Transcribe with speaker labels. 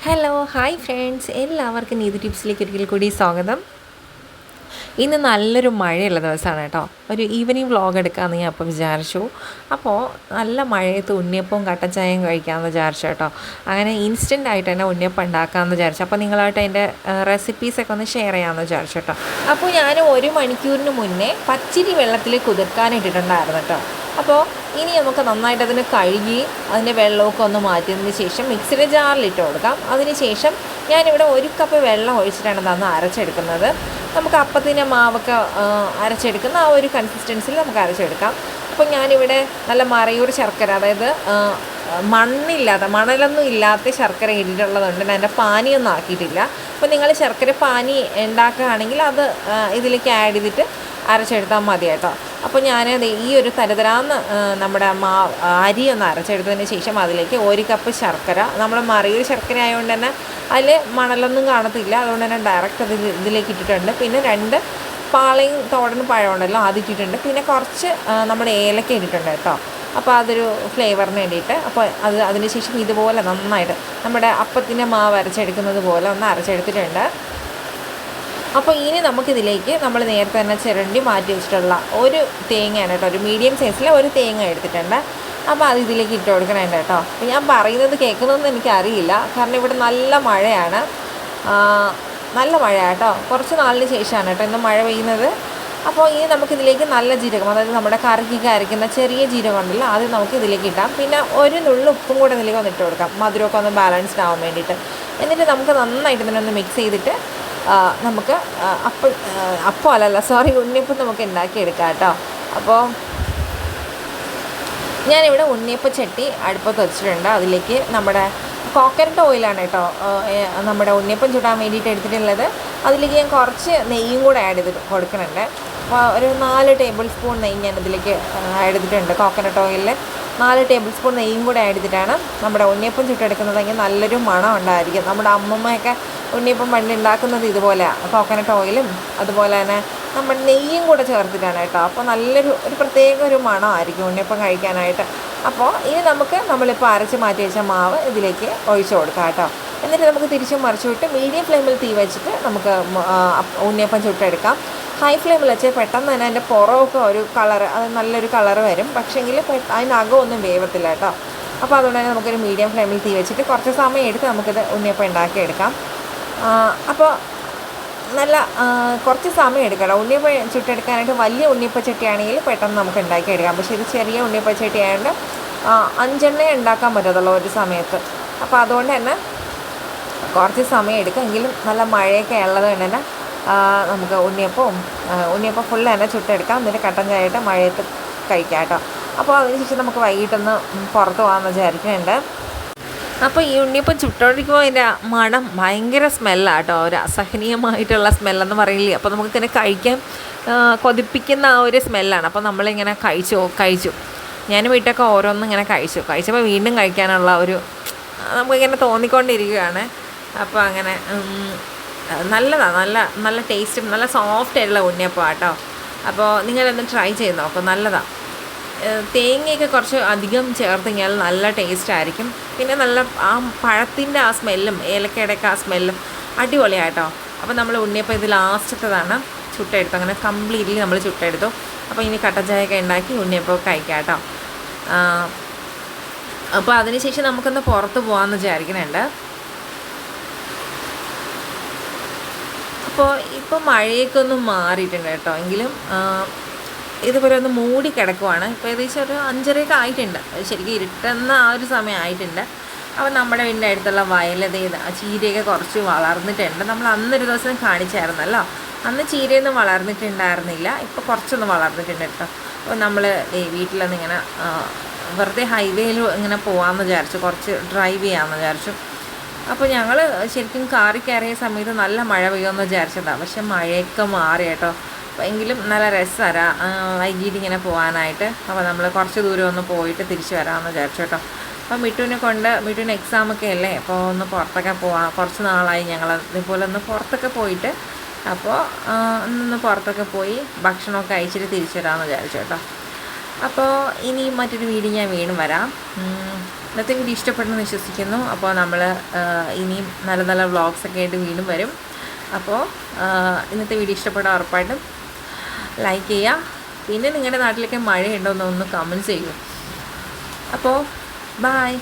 Speaker 1: Hello hi friends, എല്ലാവർക്കും നീതി ടിപ്സിലേക്ക് ഒരിക്കൽ കൂടി സ്വാഗതം. ഇന്ന് നല്ലൊരു മഴയുള്ള ദിവസമാണ് കേട്ടോ. ഒരു ഈവനിങ് വ്ളോഗ് എടുക്കാമെന്ന് ഞാൻ അപ്പോൾ വിചാരിച്ചു. അപ്പോൾ നല്ല മഴയത്ത് ഉണ്ണിയപ്പവും കട്ടച്ചായയും കഴിക്കാമെന്ന് വിചാരിച്ചു കേട്ടോ. അങ്ങനെ ഇൻസ്റ്റൻ്റ് ആയിട്ട് തന്നെ ഉണ്ണിയപ്പം ഉണ്ടാക്കാമെന്ന് വിചാരിച്ചു. അപ്പോൾ നിങ്ങളായിട്ട് അതിൻ്റെ റെസിപ്പീസൊക്കെ ഒന്ന് ഷെയർ ചെയ്യാമെന്ന് വിചാരിച്ചു കേട്ടോ. അപ്പോൾ ഞാൻ 1 മണിക്കൂറിന് മുന്നേ പച്ചരി വെള്ളത്തിൽ കുതിർക്കാനിട്ടിട്ടുണ്ടായിരുന്നു കേട്ടോ. അപ്പോൾ ഇനി നമുക്ക് നന്നായിട്ട് അതിന് കഴുകി അതിൻ്റെ വെള്ളമൊക്കെ ഒന്ന് മാറ്റിയതിന് ശേഷം മിക്സിയുടെ ജാറിലിട്ട് കൊടുക്കാം. അതിന് ശേഷം ഞാനിവിടെ 1 കപ്പ് വെള്ളം ഒഴിച്ചിട്ടാണ് അന്ന് അരച്ചെടുക്കുന്നത്. നമുക്ക് അപ്പത്തിൻ്റെ മാവൊക്കെ അരച്ചെടുക്കുന്ന ആ ഒരു കൺസിസ്റ്റൻസിൽ നമുക്ക് അരച്ചെടുക്കാം. അപ്പോൾ ഞാനിവിടെ നല്ല മറയൂർ ശർക്കര, അതായത് മണലൊന്നും ഇല്ലാത്ത ശർക്കര ഇട്ടിട്ടുള്ളതുകൊണ്ട് ഞാൻ എൻ്റെ പാനിയൊന്നും ആക്കിയിട്ടില്ല. അപ്പോൾ നിങ്ങൾ ശർക്കര പാനി ഉണ്ടാക്കുകയാണെങ്കിൽ അത് ഇതിലേക്ക് ആഡ് ചെയ്തിട്ട് അരച്ചെടുത്താൽ മതി കേട്ടോ. അപ്പോൾ ഞാൻ ഈ ഒരു തരതരാന്ന് നമ്മുടെ അരി ഒന്ന് അരച്ചെടുത്തതിന് ശേഷം അതിലേക്ക് 1 കപ്പ് ശർക്കര, നമ്മൾ മറിയൊരു ശർക്കര ആയതുകൊണ്ട് തന്നെ അതിൽ മണലൊന്നും കാണത്തില്ല, അതുകൊണ്ട് തന്നെ ഡയറക്റ്റ് ഇതിലേക്ക് ഇട്ടിട്ടുണ്ട്. പിന്നെ 2 പാളയും തോടനും പഴമുണ്ടല്ലോ അതിട്ടിട്ടുണ്ട്. പിന്നെ കുറച്ച് നമ്മുടെ ഏലക്ക ഇട്ടിട്ടുണ്ട് കേട്ടോ. അപ്പോൾ അതൊരു ഫ്ലേവറിന് വേണ്ടിയിട്ട്. അപ്പോൾ അതിന് ശേഷം ഇതുപോലെ നന്നായിട്ട് നമ്മുടെ അപ്പത്തിൻ്റെ മാവ് അരച്ചെടുക്കുന്നത് പോലെ ഒന്ന് അരച്ചെടുത്തിട്ടുണ്ട്. അപ്പോൾ ഇനി നമുക്കിതിലേക്ക് നമ്മൾ നേരത്തെ തന്നെ ചിരണ്ടി മാറ്റി വെച്ചിട്ടുള്ള ഒരു തേങ്ങയാണ് കേട്ടോ, ഒരു മീഡിയം സൈസിൽ ഒരു തേങ്ങ എടുത്തിട്ടുണ്ട്. അപ്പോൾ അത് ഇതിലേക്ക് ഇട്ട് കൊടുക്കണേണ്ട കേട്ടോ. അപ്പോൾ ഞാൻ പറയുന്നത് കേൾക്കുന്നതെന്ന് എനിക്കറിയില്ല, കാരണം ഇവിടെ നല്ല മഴയാണ്, നല്ല മഴ കേട്ടോ. കുറച്ച് നാളിന് ശേഷമാണ് കേട്ടോ ഇന്ന് മഴ പെയ്യുന്നത്. അപ്പോൾ ഇനി നമുക്കിതിലേക്ക് നല്ല ജീരകം, അതായത് നമ്മുടെ കറിക്കൊക്കെ അരയ്ക്കുന്ന ചെറിയ ജീരകം ഉണ്ടല്ലോ, അത് നമുക്ക് ഇതിലേക്ക് ഇടാം. പിന്നെ ഒരു നുള്ളു ഉപ്പും കൂടെ ഇതിലേക്ക് ഒന്ന് ഇട്ട് കൊടുക്കാം, മധുരമൊക്കെ ഒന്ന് ബാലൻസ്ഡ് ആവാൻ വേണ്ടിയിട്ട്. എന്നിട്ട് നമുക്ക് നന്നായിട്ട് ഇതിനൊന്ന് മിക്സ് ചെയ്തിട്ട് നമുക്ക് ഉണ്ണിയപ്പം നമുക്ക് ഉണ്ടാക്കിയെടുക്കാം കേട്ടോ. അപ്പോൾ ഞാനിവിടെ ഉണ്ണിയപ്പം ചട്ടി അടുപ്പത്ത് വെച്ചിട്ടുണ്ട്. അതിലേക്ക് നമ്മുടെ കോക്കനട്ട് ഓയിലാണ് കേട്ടോ നമ്മുടെ ഉണ്ണിയപ്പം ചുടാൻ വേണ്ടിയിട്ട് എടുത്തിട്ടുള്ളത്. അതിലേക്ക് ഞാൻ കുറച്ച് നെയ്യും കൂടെ ആഡ് ചെയ്ത് കൊടുക്കുന്നുണ്ട്. അപ്പോൾ ഒരു 4 ടേബിൾ സ്പൂൺ നെയ്യ് ഞാൻ ഇതിലേക്ക് ആഡ് ചെയ്തിട്ടുണ്ട്. കോക്കനട്ട് ഓയിലിൽ 4 ടേബിൾ സ്പൂൺ നെയ്യും കൂടെ ആഡ് ചെയ്തിട്ടാണ് നമ്മുടെ ഉണ്ണിയപ്പം ചുട്ടെടുക്കുന്നതെങ്കിൽ നല്ലൊരു മണം ഉണ്ടായിരിക്കും. നമ്മുടെ അമ്മമ്മയൊക്കെ ഉണ്ണിയപ്പം പണ്ട് ഉണ്ടാക്കുന്നത് ഇതുപോലെയാണ്, കോക്കനട്ട് ഓയിലും അതുപോലെ തന്നെ നമ്മുടെ നെയ്യും കൂടെ ചേർത്തിട്ടാണ് കേട്ടോ. അപ്പോൾ ഒരു പ്രത്യേക ഒരു മണമായിരിക്കും ഉണ്ണിയപ്പം കഴിക്കാനായിട്ട്. അപ്പോൾ ഇനി നമ്മളിപ്പോൾ അരച്ച് മാറ്റി വെച്ച മാവ് ഇതിലേക്ക് ഒഴിച്ച് കൊടുക്കാം കേട്ടോ. എന്നിട്ട് നമുക്ക് തിരിച്ചും മറിച്ച് വിട്ട് മീഡിയം ഫ്ലെയിമിൽ തീ വെച്ചിട്ട് നമുക്ക് ഉണ്ണിയപ്പം ചുട്ടെടുക്കാം. ഹൈ ഫ്ലെയിമിൽ വെച്ചാൽ പെട്ടെന്ന് തന്നെ അതിൻ്റെ പുറമൊക്കെ ഒരു കളറ്, അത് നല്ലൊരു കളറ് വരും, പക്ഷേങ്കിൽ അതിനകമൊന്നും വേവത്തില്ല കേട്ടോ. അപ്പോൾ അതുകൊണ്ട് തന്നെ നമുക്കൊരു മീഡിയം ഫ്ലെയിമിൽ തീ വെച്ചിട്ട് കുറച്ച് സമയം എടുത്ത് നമുക്കിത് ഉണ്ണിയപ്പം ഉണ്ടാക്കിയെടുക്കാം. അപ്പോൾ നല്ല കുറച്ച് സമയം എടുക്കണം ഉണ്ണിയപ്പം ചുട്ടെടുക്കാനായിട്ട്. വലിയ ഉണ്ണിയപ്പച്ചട്ടിയാണെങ്കിൽ പെട്ടെന്ന് നമുക്ക് ഉണ്ടാക്കിയെടുക്കാം. പക്ഷേ ഇത് ചെറിയ ഉണ്ണിയപ്പച്ചട്ടി ആയതുകൊണ്ട് 5 എണ്ണേ ഉണ്ടാക്കാൻ പറ്റത്തുള്ളൂ ഒരു സമയത്ത്. അപ്പോൾ അതുകൊണ്ട് തന്നെ കുറച്ച് സമയം എടുക്കും. എങ്കിലും നല്ല മഴയൊക്കെ ഉള്ളത് കൊണ്ട് തന്നെ നമുക്ക് ഉണ്ണിയപ്പം ഫുള്ള് തന്നെ ചുട്ടെടുക്കാം. എന്നിട്ട് കട്ടൻ ചായയിട്ട് മഴയത്ത് കഴിക്കാം കേട്ടോ. അപ്പോൾ അതിനുശേഷം നമുക്ക് വൈകിട്ടൊന്ന് പുറത്ത് പോകാമെന്ന് വിചാരിക്കുന്നുണ്ട്. അപ്പോൾ ഈ ഉണ്ണിയപ്പം ചുട്ടോണ്ടിരിക്കുമ്പോൾ അതിൻ്റെ മണം ഭയങ്കര സ്മെല്ലാണ് കേട്ടോ, ഒരു അസഹനീയമായിട്ടുള്ള സ്മെല്ലെന്ന് പറയില്ലേ. അപ്പോൾ നമുക്കിങ്ങനെ കഴിക്കാൻ കൊതിപ്പിക്കുന്ന ആ ഒരു സ്മെല്ലാണ്. അപ്പോൾ നമ്മളിങ്ങനെ കഴിച്ചു ഞാൻ വീട്ടൊക്കെ ഓരോന്നും ഇങ്ങനെ കഴിച്ചപ്പോൾ വീണ്ടും കഴിക്കാനുള്ള ഒരു നമുക്കിങ്ങനെ തോന്നിക്കൊണ്ടിരിക്കുകയാണ്. അപ്പോൾ അങ്ങനെ നല്ലതാണ്, നല്ല ടേസ്റ്റും നല്ല സോഫ്റ്റ് ആയിട്ടുള്ള ഉണ്ണിയപ്പം കേട്ടോ. അപ്പോൾ നിങ്ങളൊന്ന് ട്രൈ ചെയ്ത് നോക്കും, നല്ലതാണ്. തേങ്ങയൊക്കെ കുറച്ച് അധികം ചേർത്ത് കഴിഞ്ഞാൽ നല്ല ടേസ്റ്റ് ആയിരിക്കും. പിന്നെ നല്ല ആ പഴത്തിൻ്റെ ആ സ്മെല്ലും ഏലക്കയുടെയൊക്കെ ആ സ്മെല്ലും അടിപൊളിയായിട്ടോ. അപ്പോൾ നമ്മൾ ഉണ്ണിയപ്പം ഇത് ലാസ്റ്റത്തതാണ് ചുട്ടെടുത്തു, അങ്ങനെ കംപ്ലീറ്റ്ലി നമ്മൾ ചുട്ടെടുത്തു. അപ്പോൾ ഇനി കട്ടൻ ചായയൊക്കെ ഉണ്ടാക്കി ഉണ്ണിയപ്പം കഴിക്കാം കേട്ടോ. അപ്പോൾ അതിനുശേഷം നമുക്കൊന്ന് പുറത്ത് പോകാമെന്ന് വിചാരിക്കുന്നുണ്ട്. അപ്പോൾ ഇപ്പോൾ മഴയൊക്കെ ഒന്ന് മാറിയിട്ടുണ്ട് കേട്ടോ, എങ്കിലും ഇതുപോലെ ഒന്ന് മൂടി കിടക്കുവാണ്. ഇപ്പോൾ ഏകദേശം ഒരു 5:30 ആയിട്ടുണ്ട്, ശരിക്കും ഇരുട്ടുന്ന ആ ഒരു സമയം ആയിട്ടുണ്ട്. അപ്പോൾ നമ്മുടെ വീടിൻ്റെ അടുത്തുള്ള വയലത് ചീരയൊക്കെ കുറച്ച് വളർന്നിട്ടുണ്ട്. നമ്മൾ അന്നൊരു ദിവസം കാണിച്ചായിരുന്നല്ലോ, അന്ന് ചീരയൊന്നും വളർന്നിട്ടുണ്ടായിരുന്നില്ല, ഇപ്പോൾ കുറച്ചൊന്നും വളർന്നിട്ടുണ്ട് കേട്ടോ. അപ്പോൾ നമ്മൾ വീട്ടിലൊന്ന് ഇങ്ങനെ വെറുതെ ഹൈവേയിൽ ഇങ്ങനെ പോകാമെന്ന് വിചാരിച്ചു, കുറച്ച് ഡ്രൈവ് ചെയ്യാമെന്ന് വിചാരിച്ചു. അപ്പോൾ ഞങ്ങൾ ശരിക്കും കാറി കയറിയ സമയത്ത് നല്ല മഴ പെയ്യുമെന്ന് വിചാരിച്ചതാണ്, പക്ഷെ മഴയൊക്കെ മാറി കേട്ടോ. എങ്കിലും നല്ല രസമാണ് വൈകിട്ട് ഇങ്ങനെ പോകാനായിട്ട്. അപ്പോൾ നമ്മൾ കുറച്ച് ദൂരം ഒന്ന് പോയിട്ട് തിരിച്ച് വരാമെന്ന് വിചാരിച്ചു കേട്ടോ. അപ്പോൾ മിട്ടുവിന് എക്സാമൊക്കെ അല്ലേ, അപ്പോൾ ഒന്ന് പുറത്തൊക്കെ പോവാം. കുറച്ച് നാളായി ഞങ്ങൾ ഇതുപോലെ ഒന്ന് പുറത്തൊക്കെ പോയിട്ട്. അപ്പോൾ ഒന്ന് പുറത്തൊക്കെ പോയി ഭക്ഷണമൊക്കെ കഴിച്ചിട്ട് തിരിച്ചു വരാമെന്ന് വിചാരിച്ചു കേട്ടോ. അപ്പോൾ ഇനി മറ്റൊരു വീഡിയോ ഞാൻ വീണ്ടും വരാം. ഇന്നത്തെ വീഡിയോ ഇഷ്ടപ്പെട്ടെന്ന് വിശ്വസിക്കുന്നു. അപ്പോൾ നമ്മൾ ഇനിയും നല്ല നല്ല വ്ളോഗ്സൊക്കെ ആയിട്ട് വീണ്ടും വരും. അപ്പോൾ ഇന്നത്തെ വീഡിയോ ഇഷ്ടപ്പെട്ട ഉറപ്പായിട്ടും ലൈക്ക് ചെയ്യുക. പിന്നെ നിങ്ങളുടെ നാട്ടിലൊക്കെ മഴയുണ്ടോ എന്നൊന്ന് കമൻറ്റ് ചെയ്യൂ. അപ്പോൾ ബൈ.